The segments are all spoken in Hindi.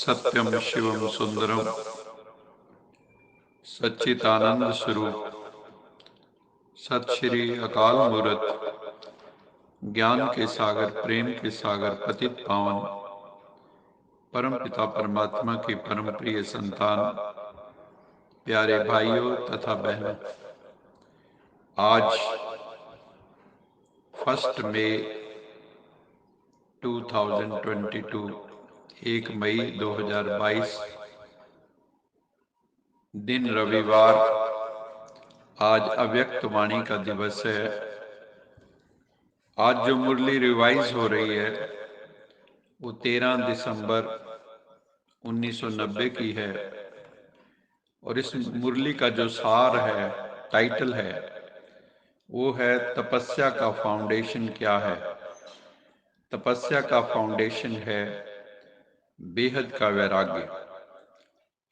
सत्यम शिवम सुंदरम सच्चिदानंद स्वरूप सत श्री अकाल मूर्त ज्ञान के सागर प्रेम के सागर पतित पावन परम पिता परमात्मा की परम प्रिय संतान प्यारे भाइयों तथा बहनों, आज 1 मई 2022 1 मई 2022 दिन रविवार, आज अव्यक्त वाणी का दिवस है। आज जो मुरली रिवाइज हो रही है वो 13 दिसंबर 1990 की है और इस मुरली का जो सार है, टाइटल है, वो है तपस्या का फाउंडेशन क्या है। तपस्या का फाउंडेशन है बेहद का वैराग्य।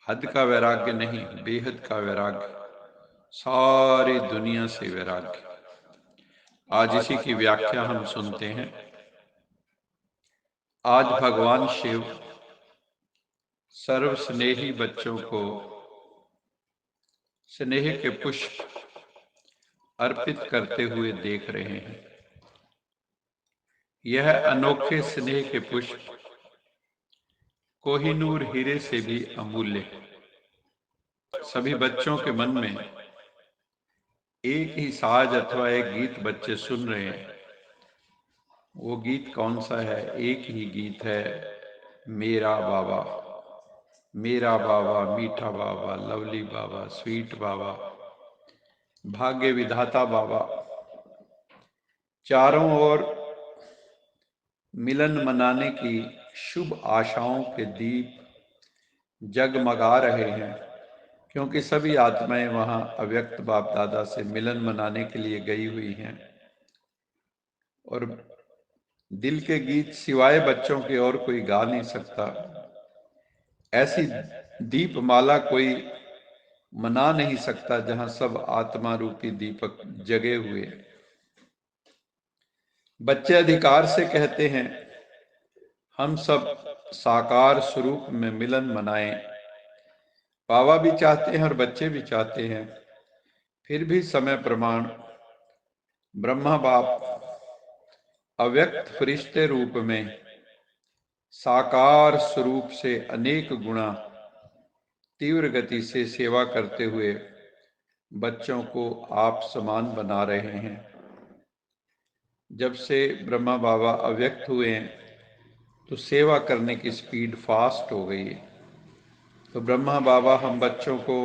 हद का वैराग्य नहीं, बेहद का वैराग्य, सारी दुनिया से वैराग्य। आज इसी की व्याख्या हम सुनते हैं। आज भगवान शिव सर्व स्नेही बच्चों को स्नेह के पुष्प अर्पित करते हुए देख रहे हैं। यह अनोखे स्नेह के पुष्प कोहिनूर हीरे से भी अमूल्य है। सभी बच्चों के मन में एक ही साज अथवा एक गीत बच्चे सुन रहे हैं। वो गीत कौन सा है? एक ही गीत है, मेरा बाबा, मेरा बाबा, मीठा बाबा, लवली बाबा, स्वीट बाबा, भाग्य विधाता बाबा। चारों ओर मिलन मनाने की शुभ आशाओं के दीप जगमगा रहे हैं, क्योंकि सभी आत्माएं वहां अव्यक्त बाप दादा से मिलन मनाने के लिए गई हुई हैं। और दिल के गीत सिवाय बच्चों के और कोई गा नहीं सकता। ऐसी दीपमाला कोई मना नहीं सकता जहां सब आत्मा रूपी दीपक जगे हुए। बच्चे अधिकार से कहते हैं हम सब साकार स्वरूप में मिलन मनाएं। बाबा भी चाहते हैं और बच्चे भी चाहते हैं। फिर भी समय प्रमाण ब्रह्मा बाप अव्यक्त फरिश्ते रूप में साकार स्वरूप से अनेक गुणा तीव्र गति से सेवा करते हुए बच्चों को आप समान बना रहे हैं। जब से ब्रह्मा बाबा अव्यक्त हुए हैं तो सेवा करने की स्पीड फास्ट हो गई है। तो ब्रह्मा बाबा हम बच्चों को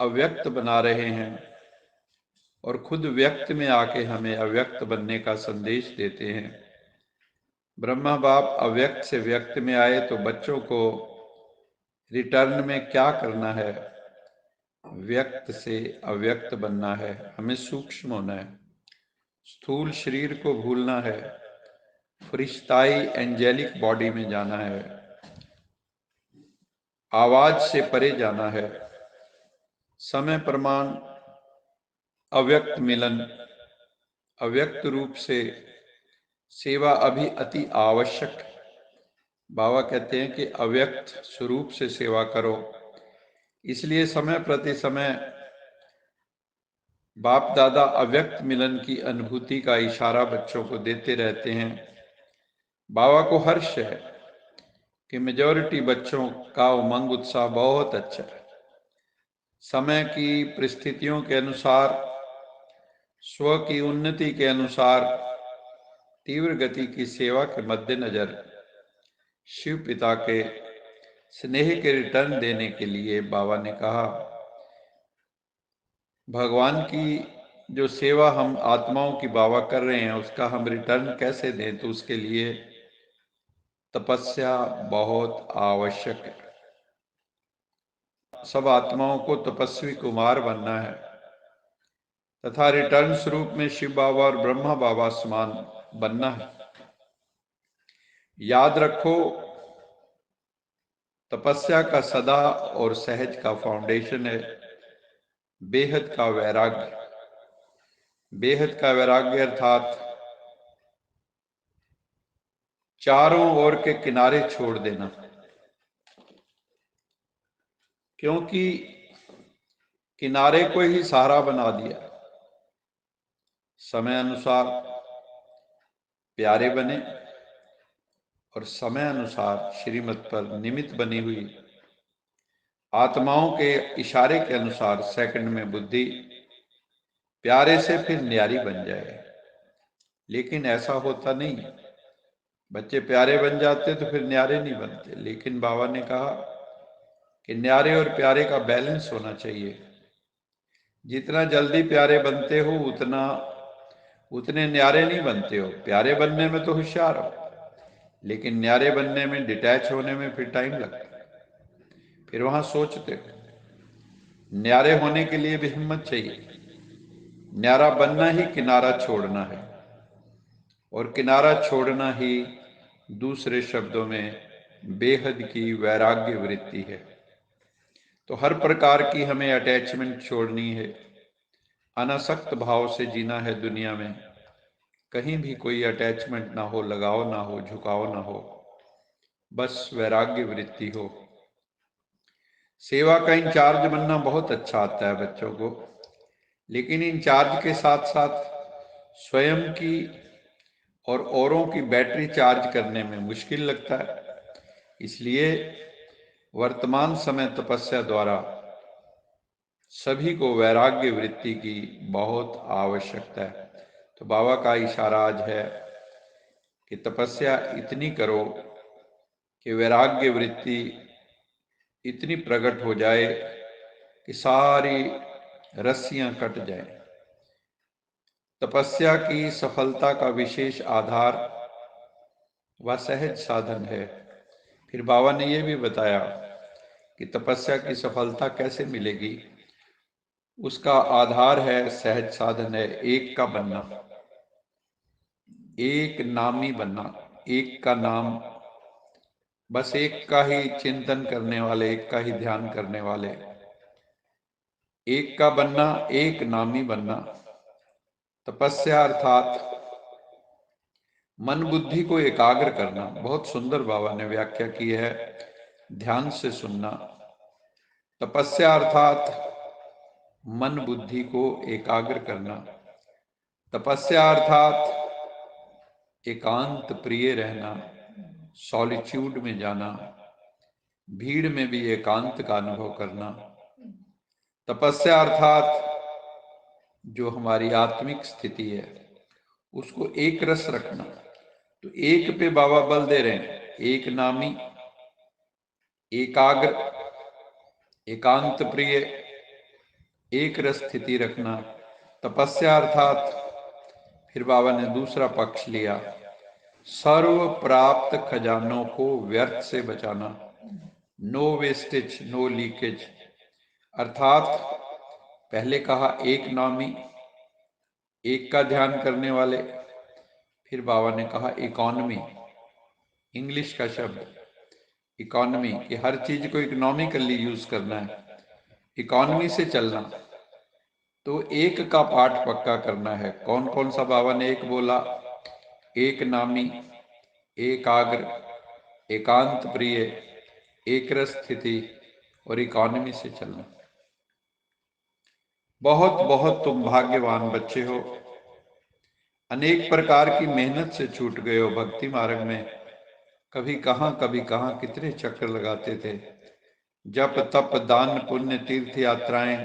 अव्यक्त बना रहे हैं और खुद व्यक्त में आके हमें अव्यक्त बनने का संदेश देते हैं। ब्रह्मा बाप अव्यक्त से व्यक्त में आए तो बच्चों को रिटर्न में क्या करना है? व्यक्त से अव्यक्त बनना है। हमें सूक्ष्म होना है, स्थूल शरीर को भूलना है, फरिश्ताई एंजेलिक बॉडी में जाना है, आवाज से परे जाना है। समय प्रमाण अव्यक्त मिलन, अव्यक्त रूप से सेवा अभी अति आवश्यक। बाबा कहते हैं कि अव्यक्त स्वरूप से सेवा करो। इसलिए समय प्रति समय बाप दादा अव्यक्त मिलन की अनुभूति का इशारा बच्चों को देते रहते हैं। बाबा को हर्ष है कि मेजॉरिटी बच्चों का उमंग उत्साह बहुत अच्छा है। समय की परिस्थितियों के अनुसार, स्व की उन्नति के अनुसार तीव्र गति की सेवा के मद्देनजर शिव पिता के स्नेह के रिटर्न देने के लिए बाबा ने कहा भगवान की जो सेवा हम आत्माओं की बाबा कर रहे हैं उसका हम रिटर्न कैसे दें? तो उसके लिए तपस्या बहुत आवश्यक है। सब आत्माओं को तपस्वी कुमार बनना है तथा रिटर्न स्वरूप में शिव बाबा और ब्रह्मा बाबा समान बनना है। याद रखो, तपस्या का सदा और सहज का फाउंडेशन है बेहद का वैराग्य। बेहद का वैराग्य अर्थात चारों ओर के किनारे छोड़ देना, क्योंकि किनारे को ही सहारा बना दिया। समय अनुसार प्यारे बने और समय अनुसार श्रीमत पर निमित्त बनी हुई आत्माओं के इशारे के अनुसार सेकंड में बुद्धि प्यारे से फिर न्यारी बन जाए। लेकिन ऐसा होता नहीं, बच्चे प्यारे बन जाते तो फिर न्यारे नहीं बनते। लेकिन बाबा ने कहा कि न्यारे और प्यारे का बैलेंस होना चाहिए। जितना जल्दी प्यारे बनते हो उतने न्यारे नहीं बनते हो। प्यारे बनने में तो होशियार हो, लेकिन न्यारे बनने में, डिटैच होने में फिर टाइम लगता है। फिर वहां सोचते हो। न्यारे होने के लिए भी हिम्मत चाहिए। न्यारा बनना ही किनारा छोड़ना है, और किनारा छोड़ना ही दूसरे शब्दों में बेहद की वैराग्य वृत्ति है। तो हर प्रकार की हमें अटैचमेंट छोड़नी है, अनासक्त भाव से जीना है दुनिया में। कहीं भी कोई अटैचमेंट ना हो, लगाव ना हो, झुकाव ना हो, बस वैराग्य वृत्ति हो। सेवा का इंचार्ज बनना बहुत अच्छा आता है बच्चों को, लेकिन इंचार्ज के साथ साथ स्वयं की और औरों की बैटरी चार्ज करने में मुश्किल लगता है। इसलिए वर्तमान समय तपस्या द्वारा सभी को वैराग्य वृत्ति की बहुत आवश्यकता है। तो बाबा का इशारा आज है कि तपस्या इतनी करो कि वैराग्य वृत्ति इतनी प्रकट हो जाए कि सारी रस्सियां कट जाएं। तपस्या की सफलता का विशेष आधार व सहज साधन है। फिर बाबा ने यह भी बताया कि तपस्या की सफलता कैसे मिलेगी। उसका आधार है, सहज साधन है, एक का बनना, एक नामी बनना। एक का नाम, बस एक का ही चिंतन करने वाले, एक का ही ध्यान करने वाले, एक का बनना, एक नामी बनना। तपस्या अर्थात मन बुद्धि को एकाग्र करना। बहुत सुंदर बाबा ने व्याख्या की है, ध्यान से सुनना। तपस्या अर्थात मन बुद्धि को एकाग्र करना। तपस्या अर्थात एकांत प्रिय रहना, सॉलिट्यूड में जाना, भीड़ में भी एकांत का अनुभव करना। तपस्या अर्थात जो हमारी आत्मिक स्थिति है उसको एक रस रखना। तो एक पे बाबा बल दे रहे हैं, एक नामी, एकाग्र, एकांत प्रिय, एक रस स्थिति रखना। तपस्या अर्थात फिर बाबा ने दूसरा पक्ष लिया, सर्व प्राप्त खजानों को व्यर्थ से बचाना। No wastage, no leakage. अर्थात पहले कहा एक नामी, एक का ध्यान करने वाले। फिर बाबा ने कहा इकोनॉमी, इंग्लिश का शब्द इकोनॉमी, कि हर चीज को इकोनॉमिकली यूज करना है, इकोनॉमी से चलना। तो एक का पाठ पक्का करना है। कौन कौन सा बाबा ने एक बोला? एक नामी, एकाग्र, एकांत प्रिय, एक रस स्थिति और इकोनॉमी से चलना। बहुत बहुत तुम भाग्यवान बच्चे हो। अनेक प्रकार की मेहनत से छूट गए हो भक्ति मार्ग में। कभी कहाँ कितने चक्कर लगाते थे। जप तप दान पुण्य तीर्थ यात्राएं,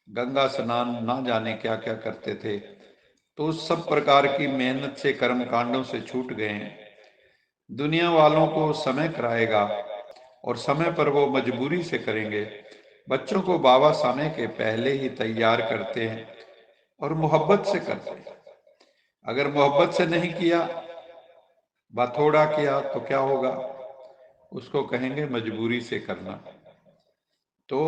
गंगा स्नान, ना जाने क्या क्या करते थे। तो उस सब प्रकार की मेहनत से, कर्म कांडों से छूट गए हैं। दुनिया वालों को समय कराएगा और समय पर वो मजबूरी से करेंगे। बच्चों को बाबा समय के पहले ही तैयार करते हैं और मोहब्बत से करते हैं। अगर मोहब्बत से नहीं किया, थोड़ा किया, तो क्या होगा? उसको कहेंगे मजबूरी से करना। तो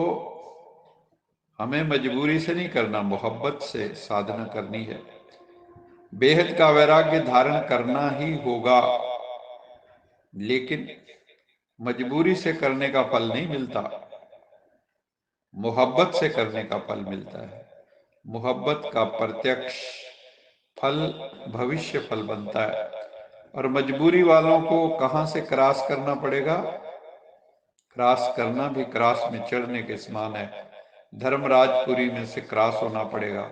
हमें मजबूरी से नहीं करना, मोहब्बत से साधना करनी है। बेहद का वैराग्य धारण करना ही होगा, लेकिन मजबूरी से करने का फल नहीं मिलता, मोहब्बत से करने का फल मिलता है। मोहब्बत का प्रत्यक्ष फल भविष्य फल बनता है, और मजबूरी वालों को कहां से क्रॉस करना पड़ेगा? क्रॉस करना भी क्रॉस में चढ़ने के समान है। धर्मराजपुरी में से क्रॉस होना पड़ेगा।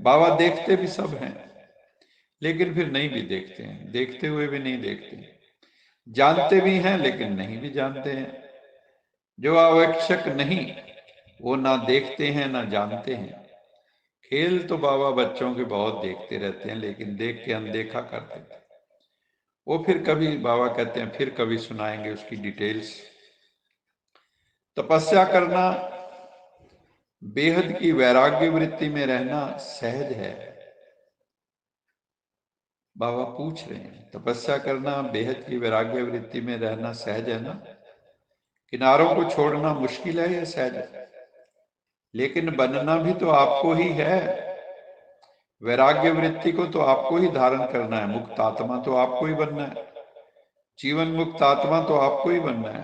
बाबा देखते भी सब हैं, लेकिन फिर नहीं भी देखते हैं, देखते हुए भी नहीं देखते, जानते भी हैं लेकिन नहीं भी जानते हैं। जो आवश्यक नहीं वो ना देखते हैं ना जानते हैं। खेल तो बाबा बच्चों के बहुत देखते रहते हैं, लेकिन देख के अनदेखा करते थे। वो फिर कभी बाबा कहते हैं फिर कभी सुनाएंगे उसकी डिटेल्स। तपस्या करना, बेहद की वैराग्य वृत्ति में रहना सहज है। बाबा पूछ रहे हैं तपस्या करना, बेहद की वैराग्य वृत्ति में रहना सहज है ना? किनारों को छोड़ना मुश्किल है या सहज है? लेकिन बनना भी तो आपको ही है। वैराग्य वृत्ति को तो आपको ही धारण करना है। मुक्त आत्मा तो आपको ही बनना है। जीवन मुक्त आत्मा तो आपको ही बनना है।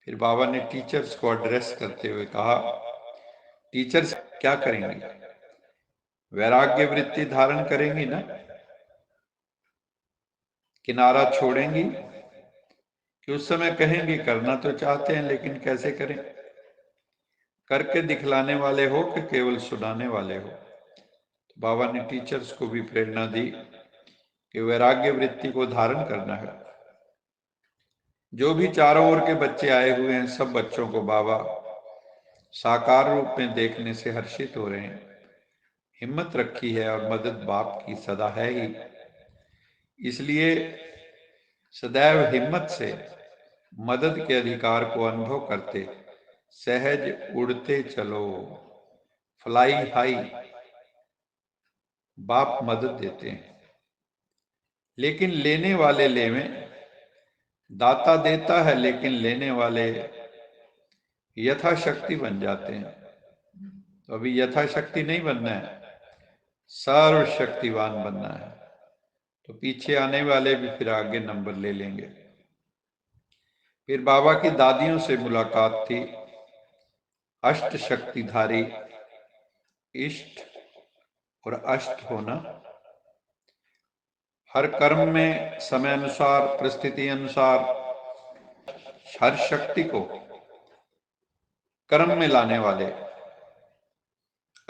फिर बाबा ने टीचर्स को एड्रेस करते हुए कहा, टीचर्स क्या करेंगी? वैराग्य वृत्ति धारण करेंगी ना? किनारा छोड़ेंगी कि उस समय कहेंगी करना तो चाहते हैं लेकिन कैसे करें? करके दिखलाने वाले हो कि केवल सुनाने वाले हो? तो बाबा ने टीचर्स को भी प्रेरणा दी कि वैराग्य वृत्ति को धारण करना है। जो भी चारों ओर के बच्चे आए हुए हैं, सब बच्चों को बाबा साकार रूप में देखने से हर्षित हो रहे हैं। हिम्मत रखी है और मदद बाप की सदा है ही, इसलिए सदैव हिम्मत से मदद के अधिकार को अनुभव करते सहज उड़ते चलो, फ्लाई हाई। बाप मदद देते हैं, लेकिन लेने वाले लेवें। दाता देता है लेकिन लेने वाले यथाशक्ति बन जाते हैं। तो अभी यथाशक्ति नहीं बनना है, सर्वशक्तिवान बनना है। तो पीछे आने वाले भी फिर आगे नंबर ले लेंगे। फिर बाबा की दादियों से मुलाकात थी। अष्ट शक्तिधारी, इष्ट और अष्ट होना, हर कर्म में समय अनुसार, परिस्थिति अनुसार हर शक्ति को कर्म में लाने वाले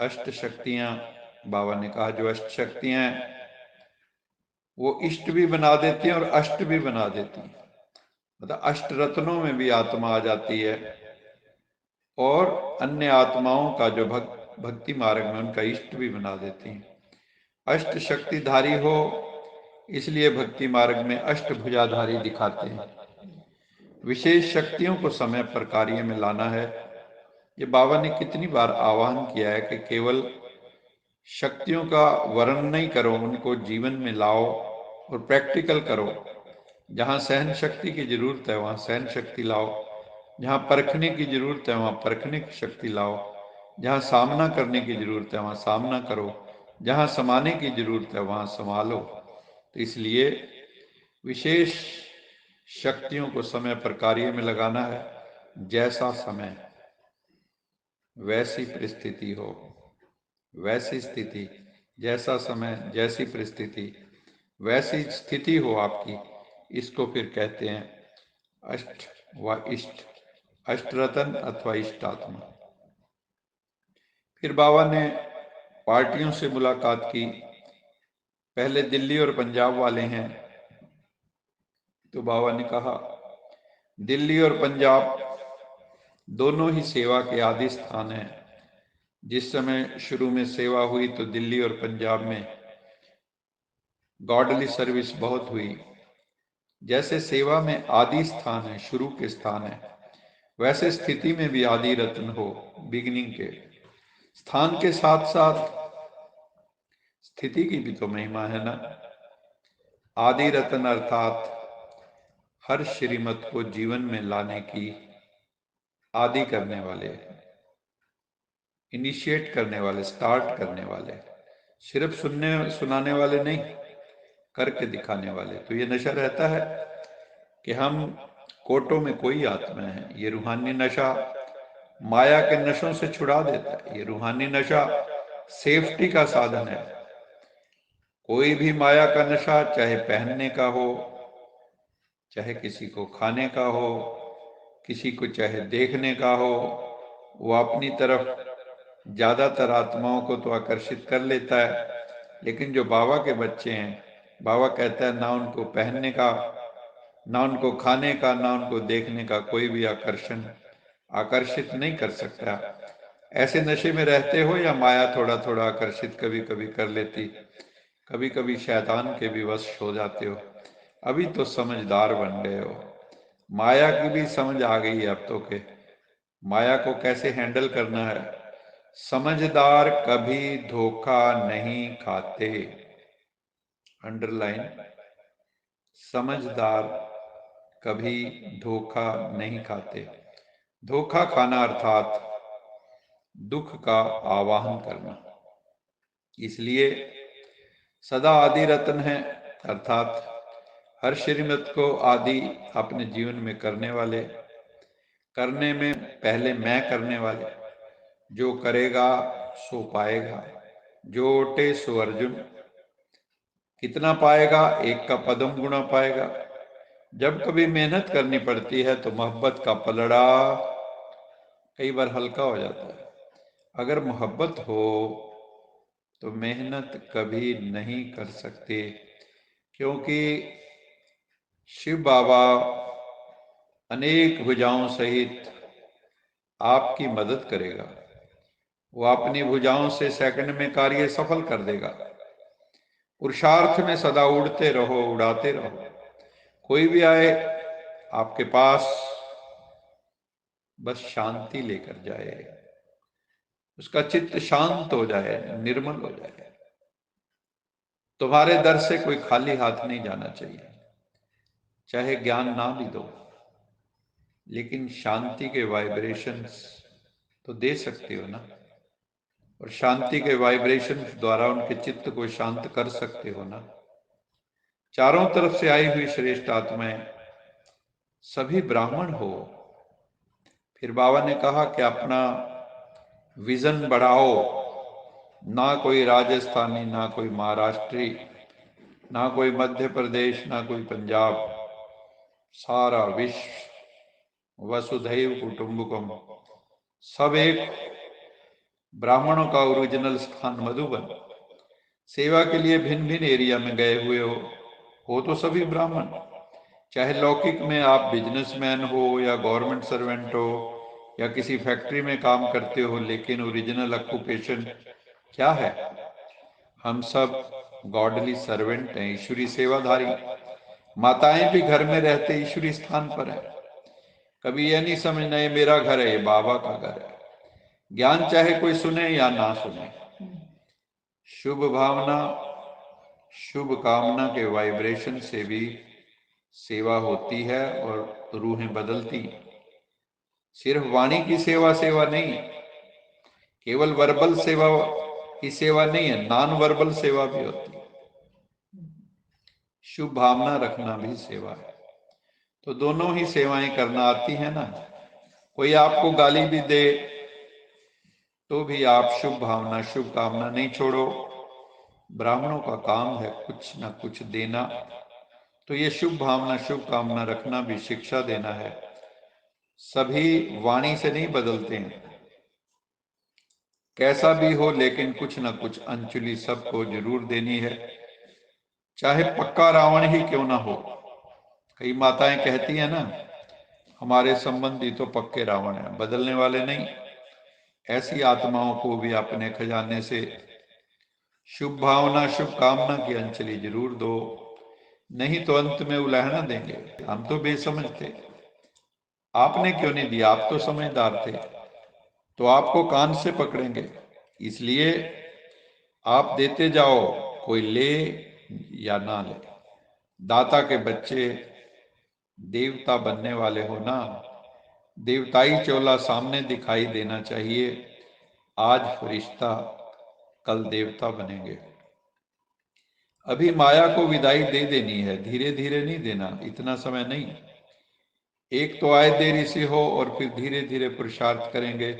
अष्ट शक्तियां। बाबा ने कहा जो अष्ट शक्तियां हैं वो इष्ट भी बना देती हैं और अष्ट भी बना देती हैं। मतलब अष्ट रत्नों में भी आत्मा आ जाती है और अन्य आत्माओं का जो भक्ति मार्ग में उनका इष्ट भी बना देती हैं। अष्ट शक्तिधारी हो इसलिए भक्ति मार्ग में अष्ट भुजाधारी दिखाते हैं। विशेष शक्तियों को समय पर कार्य में लाना है। ये बाबा ने कितनी बार आह्वान किया है कि केवल शक्तियों का वर्णन नहीं करो, उनको जीवन में लाओ और प्रैक्टिकल करो। जहाँ सहन शक्ति की जरूरत है वहाँ सहन शक्ति लाओ, जहाँ परखने की जरूरत है वहाँ परखने की शक्ति लाओ, जहाँ सामना करने की जरूरत है वहाँ सामना करो, जहाँ समाने की जरूरत है वहाँ संभालो। तो इसलिए विशेष शक्तियों को समय पर कार्य में लगाना है। जैसा समय वैसी परिस्थिति हो, वैसी स्थिति, जैसा समय जैसी परिस्थिति वैसी स्थिति हो आपकी, इसको फिर कहते हैं अष्ट व इष्ट, अष्टरतन अथवा इष्टात्मा। फिर बाबा ने पार्टियों से मुलाकात की। पहले दिल्ली और पंजाब वाले हैं, तो बाबा ने कहा दिल्ली और पंजाब दोनों ही सेवा के आदि स्थान हैं। जिस समय शुरू में सेवा हुई तो दिल्ली और पंजाब में गॉडली सर्विस बहुत हुई। जैसे सेवा में आदि स्थान है, शुरू के स्थान है, वैसे स्थिति में भी आदि रत्न हो, बिगिनिंग के स्थान के साथ साथ स्थिति की भी तो महिमा है ना। आदि रत्न अर्थात हर श्रीमत को जीवन में लाने की आदि करने वाले, इनिशिएट करने वाले, स्टार्ट करने वाले, सिर्फ सुनाने वाले नहीं, करके दिखाने वाले। तो ये नशा रहता है कि हम कोटों में कोई आत्मा है। ये रूहानी नशा माया के नशों से छुड़ा देता है। ये रूहानी नशा सेफ्टी का साधन है। कोई भी माया का नशा, चाहे पहनने का हो, चाहे किसी को खाने का हो, किसी को चाहे देखने का हो, वो अपनी तरफ ज्यादातर आत्माओं को तो आकर्षित कर लेता है। लेकिन जो बाबा के बच्चे हैं, बाबा कहता है ना उनको पहनने का, ना उनको खाने का, ना उनको देखने का कोई भी आकर्षित नहीं कर सकता। ऐसे नशे में रहते हो या माया थोड़ा थोड़ा आकर्षित कभी कभी कर लेती, कभी कभी शैतान के भी वश हो जाते हो। अभी तो समझदार बन गए हो, माया की भी समझ आ गई है अब तो के माया को कैसे हैंडल करना है। समझदार कभी धोखा नहीं खाते। अंडरलाइन, समझदार कभी धोखा नहीं खाते। धोखा खाना अर्थात दुख का आवाहन करना। इसलिए सदा आदि रत्न है, अर्थात हर श्रीमत को आदि अपने जीवन में करने वाले, करने में पहले मैं करने वाले, जो करेगा सो पाएगा, जो ओटे सो अर्जुन। कितना पाएगा? एक का पदम गुणा पाएगा। जब कभी मेहनत करनी पड़ती है तो मोहब्बत का पलड़ा कई बार हल्का हो जाता है। अगर मोहब्बत हो तो मेहनत कभी नहीं कर सकते, क्योंकि शिव बाबा अनेक भुजाओं सहित आपकी मदद करेगा। वो अपनी भुजाओं से सेकंड में कार्य सफल कर देगा। पुरुषार्थ में सदा उड़ते रहो, उड़ाते रहो। कोई भी आए आपके पास, बस शांति लेकर जाए, उसका चित्त शांत हो जाए, निर्मल हो जाए। तुम्हारे दर से कोई खाली हाथ नहीं जाना चाहिए। चाहे ज्ञान ना भी दो, लेकिन शांति के वाइब्रेशंस तो दे सकते हो ना, और शांति के वाइब्रेशंस द्वारा उनके चित्त को शांत कर सकते हो ना। चारों तरफ से आई हुई श्रेष्ठ आत्माएं सभी ब्राह्मण हो। फिर बाबा ने कहा कि अपना विजन बढ़ाओ। ना कोई राजस्थानी, ना कोई महाराष्ट्री, ना कोई मध्य प्रदेश, ना कोई पंजाब, सारा विश्व वसुधैव कुटुंबकम, सब एक। ब्राह्मणों का ओरिजिनल स्थान मधुबन। सेवा के लिए भिन्न भिन्न एरिया में गए हुए हो तो सभी ब्राह्मण। चाहे लौकिक में आप बिजनेसमैन हो या गवर्नमेंट सर्वेंट हो या किसी फैक्ट्री में काम करते हो, लेकिन ओरिजिनल ऑक्यूपेशन क्या है? हम सब गॉडली सर्वेंट हैं, ईश्वरी सेवाधारी। माताएं भी घर में रहते ईश्वरी स्थान पर है। कभी यह नहीं समझना ये मेरा घर है, ये बाबा का घर है। ज्ञान चाहे कोई सुने या ना सुने, शुभ भावना, शुभ कामना के वाइब्रेशन से भी सेवा होती है और रूहें बदलती। सिर्फ वाणी की सेवा सेवा नहीं, केवल वर्बल सेवा की सेवा नहीं है, नॉन वर्बल सेवा भी होती है। शुभ भावना रखना भी सेवा है। तो दोनों ही सेवाएं करना आती है ना। कोई आपको गाली भी दे तो भी आप शुभ भावना, शुभ कामना नहीं छोड़ो। ब्राह्मणों का काम है कुछ ना कुछ देना, तो ये शुभ भावना, शुभ कामना रखना भी शिक्षा देना है। सभी वाणी से नहीं बदलते हैं, कैसा भी हो, लेकिन कुछ ना कुछ अंचुली सबको जरूर देनी है, चाहे पक्का रावण ही क्यों ना हो। कई माताएं कहती हैं ना, हमारे संबंधी तो पक्के रावण हैं, बदलने वाले नहीं। ऐसी आत्माओं को भी अपने खजाने से शुभ भावना, शुभ कामना की अंजलि जरूर दो, नहीं तो अंत में उलाहना देंगे। हम तो बेसमझ थे, आपने क्यों नहीं दिया? आप तो समझदार थे, तो आपको कान से पकड़ेंगे। इसलिए आप देते जाओ, कोई ले या ना ले। दाता के बच्चे देवता बनने वाले हो ना, देवताई चोला सामने दिखाई देना चाहिए। आज फरिश्ता, कल देवता बनेंगे। अभी माया को विदाई दे देनी है, धीरे धीरे नहीं देना, इतना समय नहीं। एक तो आए देरी से हो और फिर धीरे धीरे पुरुषार्थ करेंगे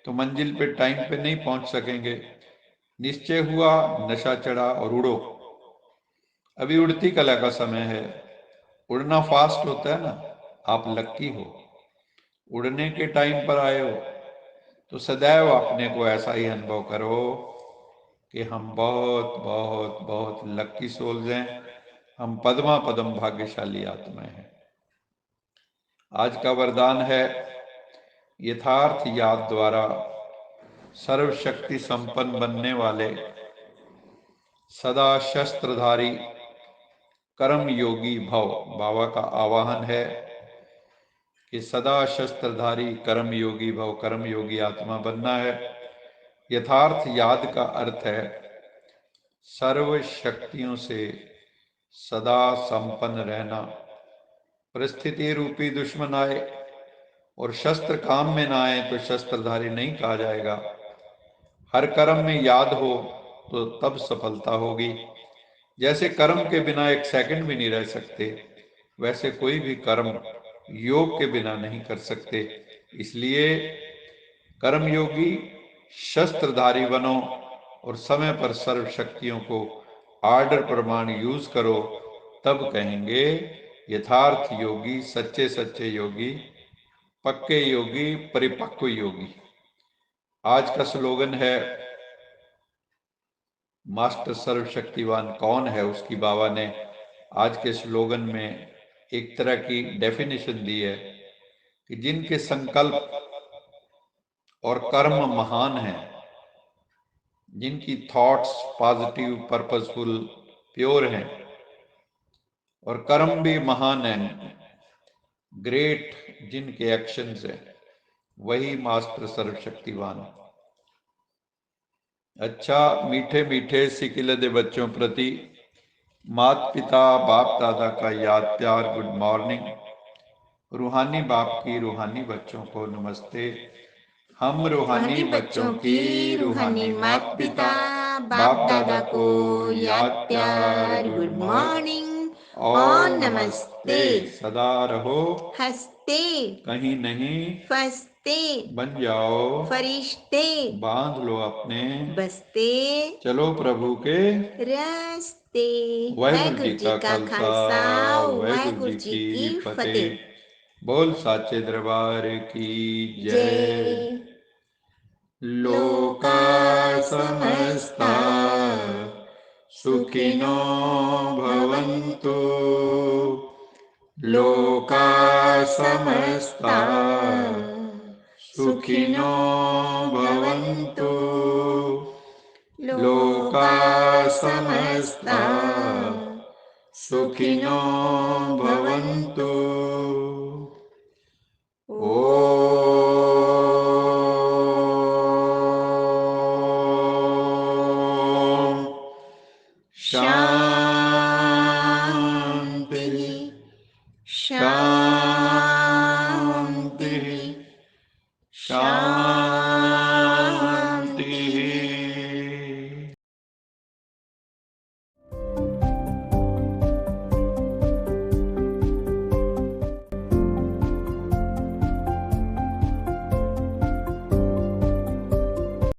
तो मंजिल पे टाइम पे नहीं पहुंच सकेंगे। निश्चय हुआ, नशा चढ़ा और उड़ो। अभी उड़ती कला का समय है। उड़ना फास्ट होता है ना, आप लक्की हो, उड़ने के टाइम पर आए हो, तो सदैव अपने को ऐसा ही अनुभव करो कि हम बहुत बहुत बहुत लक्की सोल्स हैं, हम पद्मा पद्म भाग्यशाली आत्माएं हैं। आज का वरदान है, यथार्थ याद द्वारा सर्वशक्ति संपन्न बनने वाले सदा शस्त्रधारी कर्म योगी भव। बाबा का आवाहन है कि सदा शस्त्रधारी कर्म योगी भव, कर्म योगी आत्मा बनना है। यथार्थ याद का अर्थ है सर्व शक्तियों से सदा संपन्न रहना। परिस्थिति रूपी दुश्मन आए और शस्त्र काम में ना आए तो शस्त्रधारी नहीं कहा जाएगा। हर कर्म में याद हो तो तब सफलता होगी। जैसे कर्म के बिना एक सेकंड भी नहीं रह सकते, वैसे कोई भी कर्म योग के बिना नहीं कर सकते। इसलिए कर्मयोगी शस्त्रधारी बनो और समय पर सर्व शक्तियों को आर्डर प्रमाण यूज करो, तब कहेंगे यथार्थ योगी, सच्चे सच्चे योगी, पक्के योगी, परिपक्व योगी। आज का स्लोगन है, मास्टर सर्वशक्तिवान कौन है, उसकी बाबा ने आज के स्लोगन में एक तरह की डेफिनेशन दी है कि जिनके संकल्प और कर्म महान हैं, जिनकी थॉट्स पॉजिटिव, पर्पसफुल, प्योर हैं और कर्म भी महान हैं, ग्रेट जिनके एक्शंस हैं, वही मास्टर सर्वशक्तिवान। अच्छा, मीठे मीठे सिकिले दे बच्चों प्रति मात पिता बाप दादा का याद प्यार गुड मॉर्निंग। रूहानी बाप की रूहानी बच्चों को नमस्ते। हम रूहानी बच्चों की रूहानी मात पिता बाप दादा को याद प्यार गुड मॉर्निंग और नमस्ते। सदा रहो हंसते, कहीं नहीं फंसते, बन जाओ फरिश्ते, बांध लो अपने बसते, चलो प्रभु के रास्ते। वाहिगुरु जी का खालसा, वाहिगुरु जी की फतेह। बोल साचे दरबार की जय। लोका समस्ता सुखिनो भवन्तु, लोका समस्ता सुखिनो भवन्तु, लोका समस्ता सुखिनो भवन्तु।